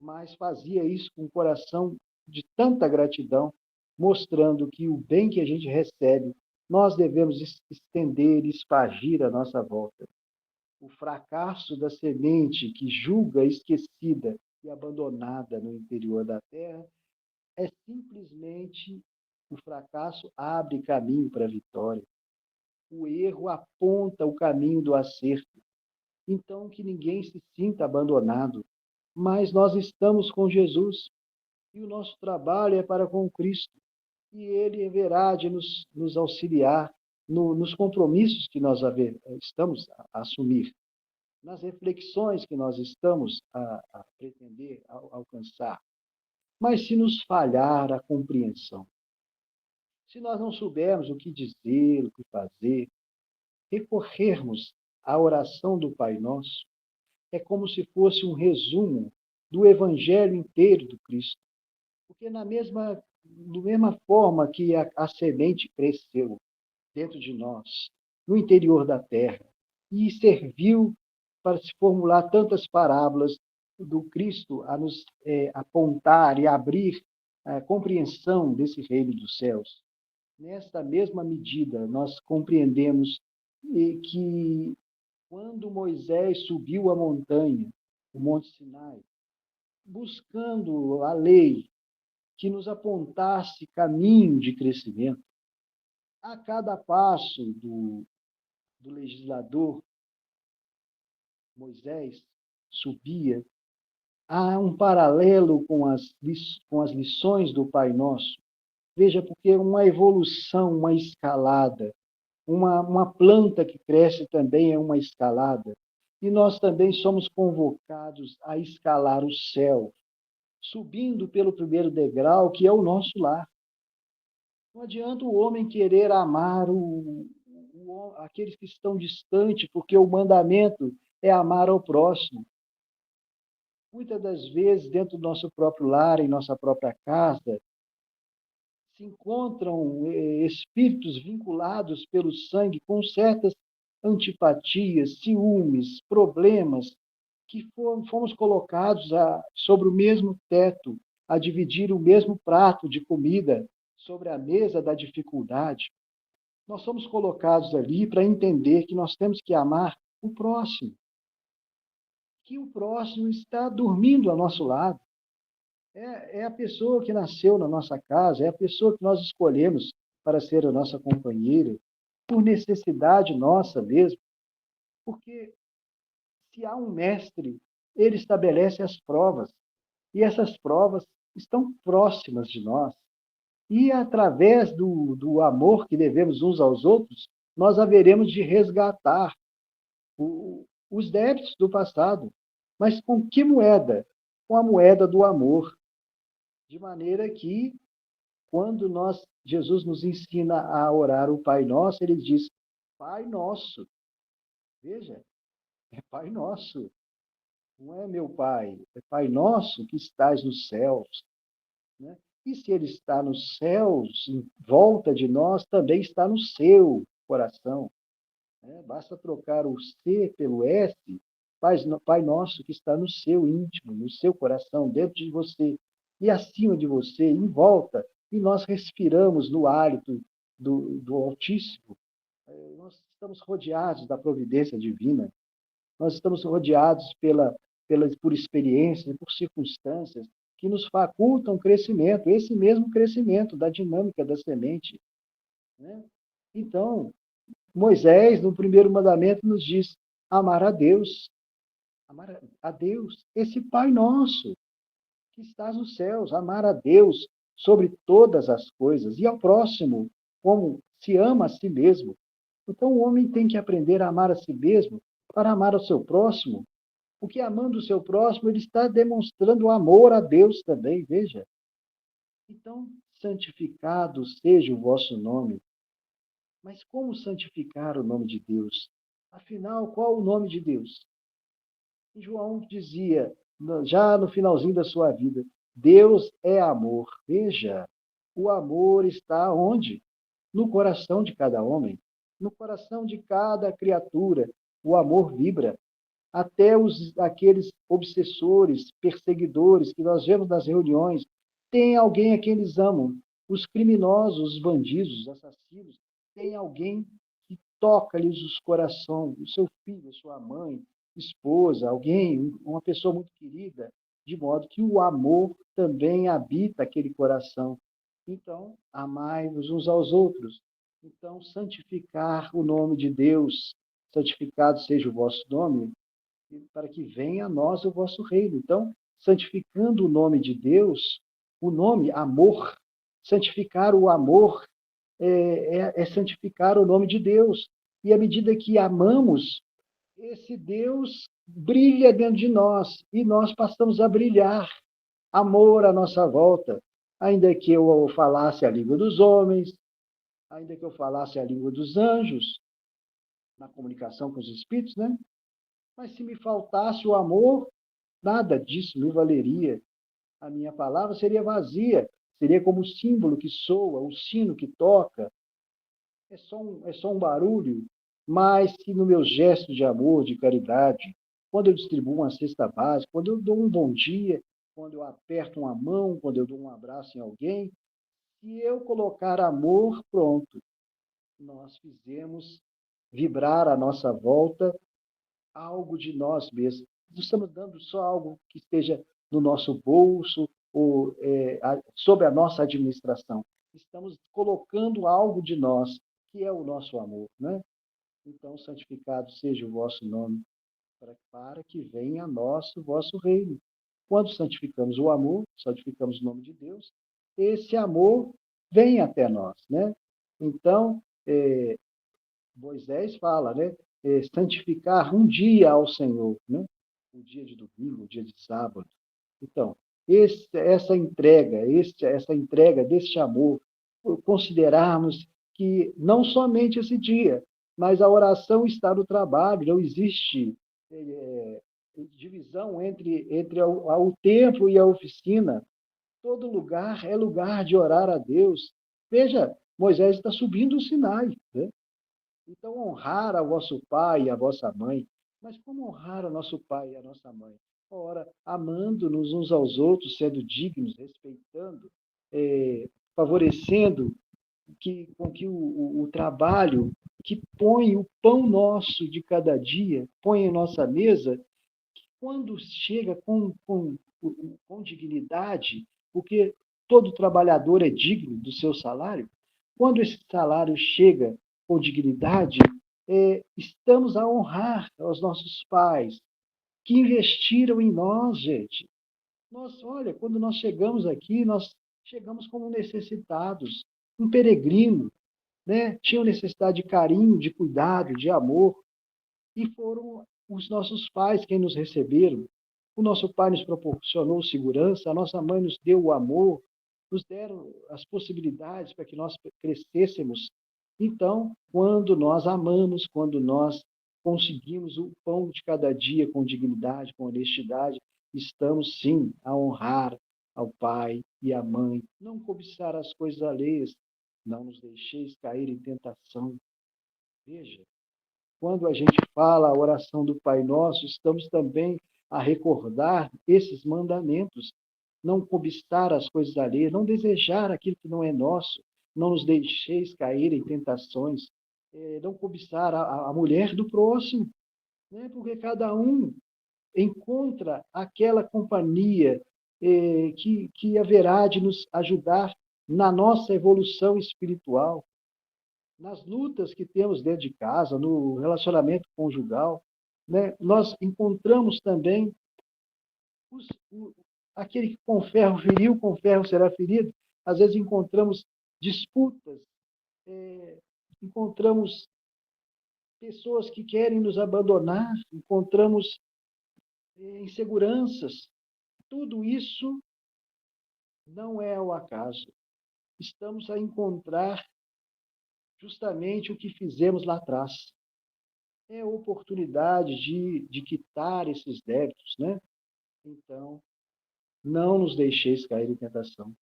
mas fazia isso com um coração de tanta gratidão, mostrando que o bem que a gente recebe, nós devemos estender e espargir à nossa volta. O fracasso da semente que julga esquecida e abandonada no interior da terra é simplesmente o fracasso abre caminho para a vitória. O erro aponta o caminho do acerto. Então, que ninguém se sinta abandonado, mas nós estamos com Jesus e o nosso trabalho é para com Cristo. E Ele haverá de nos auxiliar nos compromissos que nós estamos a assumir, nas reflexões que nós estamos a pretender alcançar. Mas se nos falhar a compreensão, se nós não soubermos o que dizer, o que fazer, recorrermos à oração do Pai Nosso, é como se fosse um resumo do Evangelho inteiro do Cristo. Porque da mesma forma que a semente cresceu dentro de nós, no interior da terra, e serviu para se formular tantas parábolas do Cristo a nos apontar e abrir a compreensão desse reino dos céus. Nesta mesma medida, nós compreendemos que quando Moisés subiu a montanha, o Monte Sinai, buscando a lei que nos apontasse caminho de crescimento, a cada passo do legislador, Moisés subia, há um paralelo com as lições do Pai Nosso. Veja, porque uma evolução, uma escalada, uma planta que cresce também é uma escalada. E nós também somos convocados a escalar o céu, subindo pelo primeiro degrau, que é o nosso lar. Não adianta o homem querer amar aqueles que estão distantes, porque o mandamento é amar ao próximo. Muitas das vezes, dentro do nosso próprio lar, em nossa própria casa, se encontram espíritos vinculados pelo sangue com certas antipatias, ciúmes, problemas, que fomos colocados sobre o mesmo teto, a dividir o mesmo prato de comida sobre a mesa da dificuldade. Nós somos colocados ali para entender que nós temos que amar o próximo, que o próximo está dormindo ao nosso lado. É a pessoa que nasceu na nossa casa, é a pessoa que nós escolhemos para ser a nossa companheira, por necessidade nossa mesmo. Porque se há um mestre, ele estabelece as provas, e essas provas estão próximas de nós. E através do amor que devemos uns aos outros, nós haveremos de resgatar os débitos do passado. Mas com que moeda? Com a moeda do amor. De maneira que, quando Jesus nos ensina a orar o Pai Nosso, ele diz, Pai Nosso. Veja, é Pai Nosso. Não é meu Pai, é Pai Nosso que estás nos céus. Né? E se ele está nos céus, em volta de nós, também está no seu coração. Né? Basta trocar o C pelo S, Pai Nosso que está no seu íntimo, no seu coração, dentro de você e acima de você, em volta, e nós respiramos no hálito do Altíssimo. Nós estamos rodeados da providência divina, nós estamos rodeados por experiências, por circunstâncias que nos facultam crescimento, esse mesmo crescimento da dinâmica da semente. Né? Então, Moisés, no primeiro mandamento, nos diz amar a Deus, amar a Deus, esse Pai nosso que estás nos céus, amar a Deus sobre todas as coisas e ao próximo como se ama a si mesmo. Então o homem tem que aprender a amar a si mesmo para amar o seu próximo, porque amando o seu próximo, ele está demonstrando amor a Deus também, veja. Então, santificado seja o vosso nome. Mas como santificar o nome de Deus? Afinal, qual o nome de Deus? E João dizia, já no finalzinho da sua vida, Deus é amor. Veja, o amor está onde? No coração de cada homem, no coração de cada criatura. O amor vibra. Até aqueles obsessores, perseguidores que nós vemos nas reuniões, tem alguém a quem eles amam. Os criminosos, os bandidos, os assassinos, tem alguém que toca-lhes os corações, o seu filho, a sua mãe, esposa, alguém, uma pessoa muito querida, de modo que o amor também habita aquele coração. Então, amai-vos uns aos outros. Então, santificar o nome de Deus, santificado seja o vosso nome, para que venha a nós o vosso reino. Então, santificando o nome de Deus, o nome amor, santificar o amor é santificar o nome de Deus. E à medida que amamos, esse Deus brilha dentro de nós e nós passamos a brilhar. Amor à nossa volta. Ainda que eu falasse a língua dos homens, ainda que eu falasse a língua dos anjos, na comunicação com os espíritos, né? Mas se me faltasse o amor, nada disso me valeria. A minha palavra seria vazia, seria como o símbolo que soa, o sino que toca. É só um barulho. Mas se no meu gesto de amor, de caridade, quando eu distribuo uma cesta básica, quando eu dou um bom dia, quando eu aperto uma mão, quando eu dou um abraço em alguém, se eu colocar amor, pronto, nós fizemos vibrar à nossa volta algo de nós mesmos. Não estamos dando só algo que esteja no nosso bolso ou sob a nossa administração. Estamos colocando algo de nós, que é o nosso amor. Né? Então, santificado seja o vosso nome, para que venha a nós o vosso reino. Quando santificamos o amor, santificamos o nome de Deus, esse amor vem até nós. Né? Então, Moisés fala, né? Santificar um dia ao Senhor, né? O dia de domingo, o dia de sábado. Então, essa entrega deste amor, considerarmos que não somente esse dia, mas a oração está no trabalho, não existe divisão entre o templo e a oficina. Todo lugar é lugar de orar a Deus. Veja, Moisés está subindo o Sinai, né? Então, honrar ao vosso pai e à vossa mãe. Mas como honrar ao nosso pai e à nossa mãe? Ora, amando-nos uns aos outros, sendo dignos, respeitando, favorecendo com que o trabalho que põe o pão nosso de cada dia, põe em nossa mesa, quando chega com dignidade, porque todo trabalhador é digno do seu salário, quando esse salário chega com dignidade, estamos a honrar aos nossos pais, que investiram em nós, gente. Olha, quando nós chegamos aqui, nós chegamos como necessitados, um peregrino, né? Tinham necessidade de carinho, de cuidado, de amor, e foram os nossos pais quem nos receberam. O nosso pai nos proporcionou segurança, a nossa mãe nos deu o amor, nos deram as possibilidades para que nós crescêssemos. Então, quando nós amamos, quando nós conseguimos o pão de cada dia com dignidade, com honestidade, estamos sim a honrar ao pai e à mãe, não cobiçar as coisas alheias, não nos deixeis cair em tentação. Veja, quando a gente fala a oração do Pai Nosso, estamos também a recordar esses mandamentos. Não cobiçar as coisas alheias, não desejar aquilo que não é nosso, não nos deixeis cair em tentações, não cobiçar a mulher do próximo, né? Porque cada um encontra aquela companhia que haverá de nos ajudar na nossa evolução espiritual. nas lutas que temos dentro de casa, no relacionamento conjugal, né? Nós encontramos também os, o, aquele que com ferro feriu, com ferro será ferido. Às vezes encontramos disputas, encontramos pessoas que querem nos abandonar, encontramos inseguranças. Tudo isso não é ao acaso. Estamos a encontrar justamente o que fizemos lá atrás. É a oportunidade de quitar esses débitos, né? Então, não nos deixeis cair em tentação,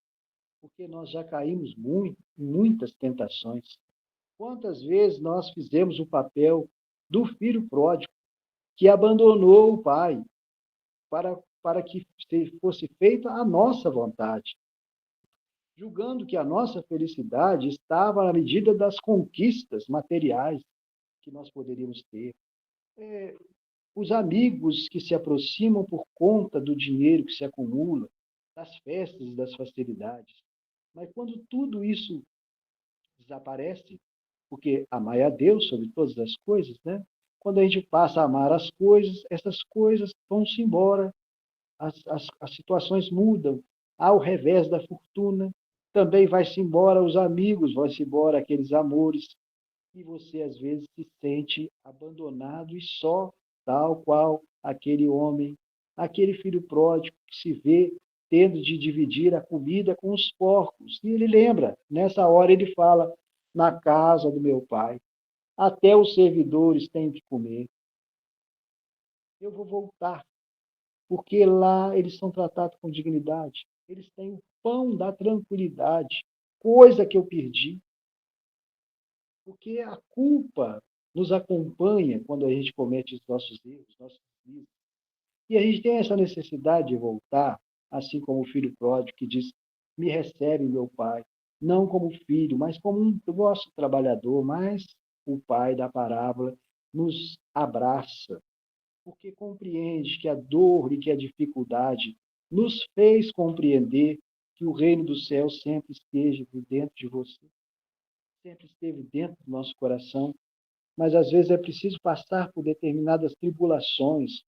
porque nós já caímos muito, em muitas tentações. Quantas vezes nós fizemos o papel do filho pródigo, que abandonou o pai para que fosse feita a nossa vontade, julgando que a nossa felicidade estava na medida das conquistas materiais que nós poderíamos ter. Os amigos que se aproximam por conta do dinheiro que se acumula, das festas e das facilidades. Mas quando tudo isso desaparece, porque amai a Deus sobre todas as coisas, né? Quando a gente passa a amar as coisas, essas coisas vão-se embora, as situações mudam, ao revés da fortuna, também vai-se embora os amigos, vai-se embora aqueles amores, e você às vezes se sente abandonado e só, tal qual aquele homem, aquele filho pródigo que se vê tendo de dividir a comida com os porcos. E ele lembra, nessa hora ele fala, na casa do meu pai, até os servidores têm que comer. Eu vou voltar, porque lá eles são tratados com dignidade. Eles têm o pão da tranquilidade, coisa que eu perdi. Porque a culpa nos acompanha quando a gente comete os nossos erros, nossos vícios. E a gente tem essa necessidade de voltar, assim como o filho pródigo que diz: me recebe, meu pai, não como filho, mas como um vosso trabalhador. Mas o pai da parábola nos abraça, porque compreende que a dor e que a dificuldade nos fez compreender que o reino dos céus sempre esteja dentro de você, sempre esteve dentro do nosso coração, mas às vezes é preciso passar por determinadas tribulações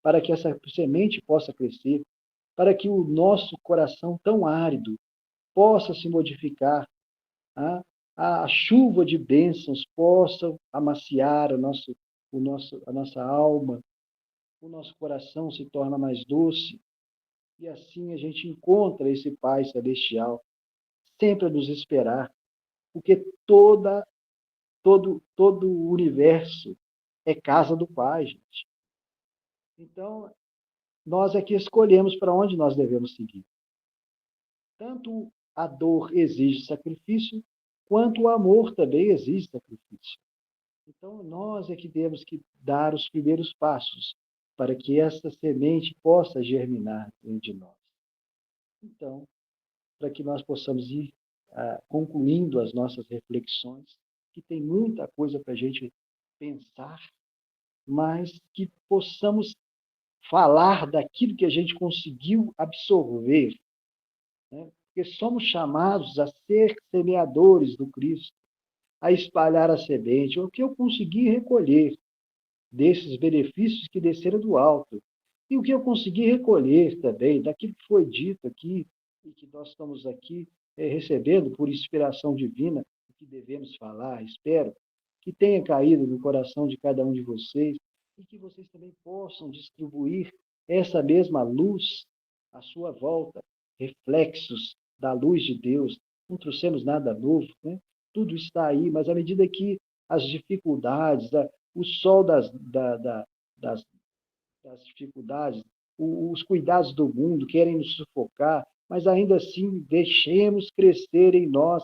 para que essa semente possa crescer, para que o nosso coração tão árido possa se modificar, tá? A chuva de bênçãos possa amaciar a nossa alma, o nosso coração se torna mais doce, e assim a gente encontra esse Pai Celestial sempre a nos esperar, porque todo o universo é casa do Pai, gente. Então, nós é que escolhemos para onde nós devemos seguir. Tanto a dor exige sacrifício, quanto o amor também exige sacrifício. Então, nós é que temos que dar os primeiros passos para que essa semente possa germinar dentro de nós. Então, para que nós possamos ir concluindo as nossas reflexões, que tem muita coisa para a gente pensar, mas que possamos falar daquilo que a gente conseguiu absorver, né? Porque somos chamados a ser semeadores do Cristo, a espalhar a semente, o que eu consegui recolher desses benefícios que desceram do alto, e o que eu consegui recolher também daquilo que foi dito aqui, e que nós estamos aqui recebendo por inspiração divina, o que devemos falar, espero que tenha caído no coração de cada um de vocês, e que vocês também possam distribuir essa mesma luz à sua volta, reflexos da luz de Deus. Não trouxemos nada novo, né? Tudo está aí, mas à medida que as dificuldades, o sol das, das dificuldades, os cuidados do mundo querem nos sufocar, mas ainda assim deixemos crescer em nós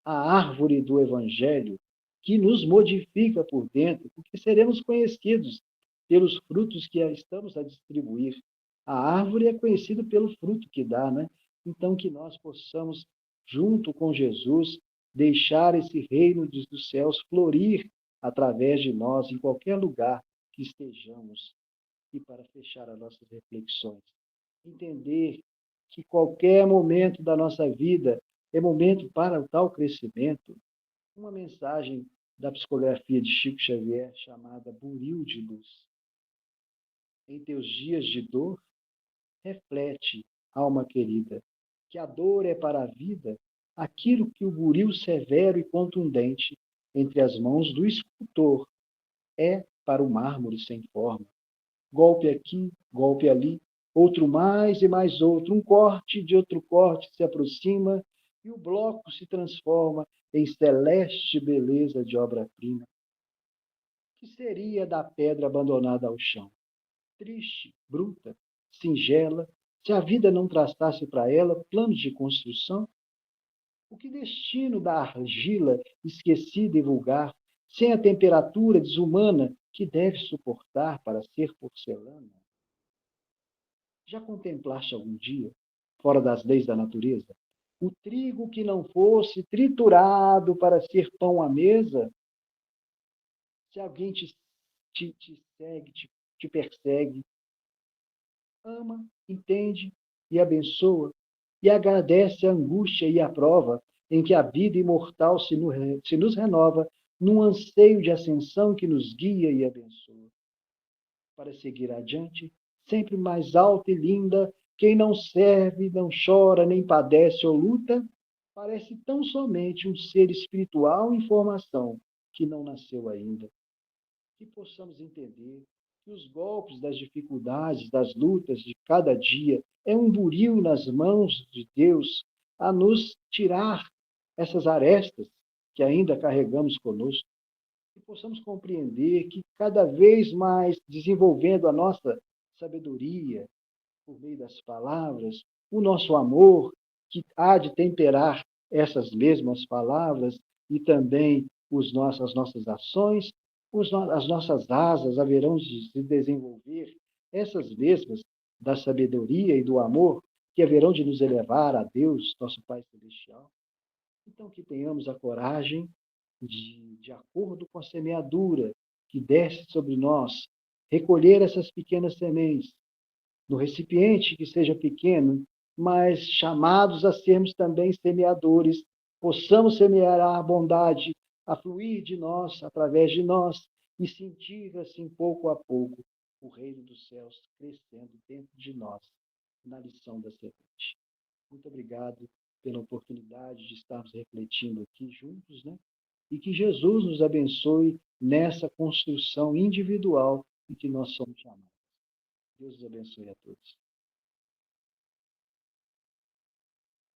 a árvore do Evangelho, que nos modifica por dentro, porque seremos conhecidos pelos frutos que estamos a distribuir. A árvore é conhecida pelo fruto que dá, né? Então, que nós possamos, junto com Jesus, deixar esse reino dos céus florir através de nós, em qualquer lugar que estejamos. E para fechar as nossas reflexões, entender que qualquer momento da nossa vida é momento para o tal crescimento. uma mensagem da psicografia de Chico Xavier chamada Buril de Luz. Em teus dias de dor, reflete, alma querida, que a dor é para a vida aquilo que o buril severo e contundente entre as mãos do escultor é para o mármore sem forma. Golpe aqui, golpe ali, outro mais e mais outro, um corte de outro corte se aproxima e o bloco se transforma em celeste beleza de obra-prima. Que seria da pedra abandonada ao chão? Triste, bruta, singela, se a vida não traçasse para ela planos de construção? O que destino da argila esquecida e vulgar, sem a temperatura desumana que deve suportar para ser porcelana? Já contemplaste algum dia, fora das leis da natureza, o trigo que não fosse triturado para ser pão à mesa? Se alguém te segue, te persegue, ama, entende e abençoa, e agradece a angústia e a prova em que a vida imortal se nos renova num anseio de ascensão que nos guia e abençoa. Para seguir adiante, sempre mais alta e linda, quem não serve, não chora, nem padece ou luta, parece tão somente um ser espiritual em formação que não nasceu ainda. Que possamos entender que os golpes das dificuldades, das lutas de cada dia, é um buril nas mãos de Deus a nos tirar essas arestas que ainda carregamos conosco. Que possamos compreender que cada vez mais desenvolvendo a nossa sabedoria por meio das palavras, o nosso amor que há de temperar essas mesmas palavras e também as nossas ações, as nossas asas haverão de se desenvolver, essas mesmas da sabedoria e do amor que haverão de nos elevar a Deus, nosso Pai Celestial. Então, que tenhamos a coragem de acordo com a semeadura que desce sobre nós, recolher essas pequenas sementes no recipiente que seja pequeno, mas chamados a sermos também semeadores, possamos semear a bondade, a fluir de nós, através de nós, e sentir assim, pouco a pouco, o reino dos céus crescendo dentro de nós, na lição da semente. Muito obrigado pela oportunidade de estarmos refletindo aqui juntos, né? E que Jesus nos abençoe nessa construção individual em que nós somos chamados. Deus os abençoe a todos.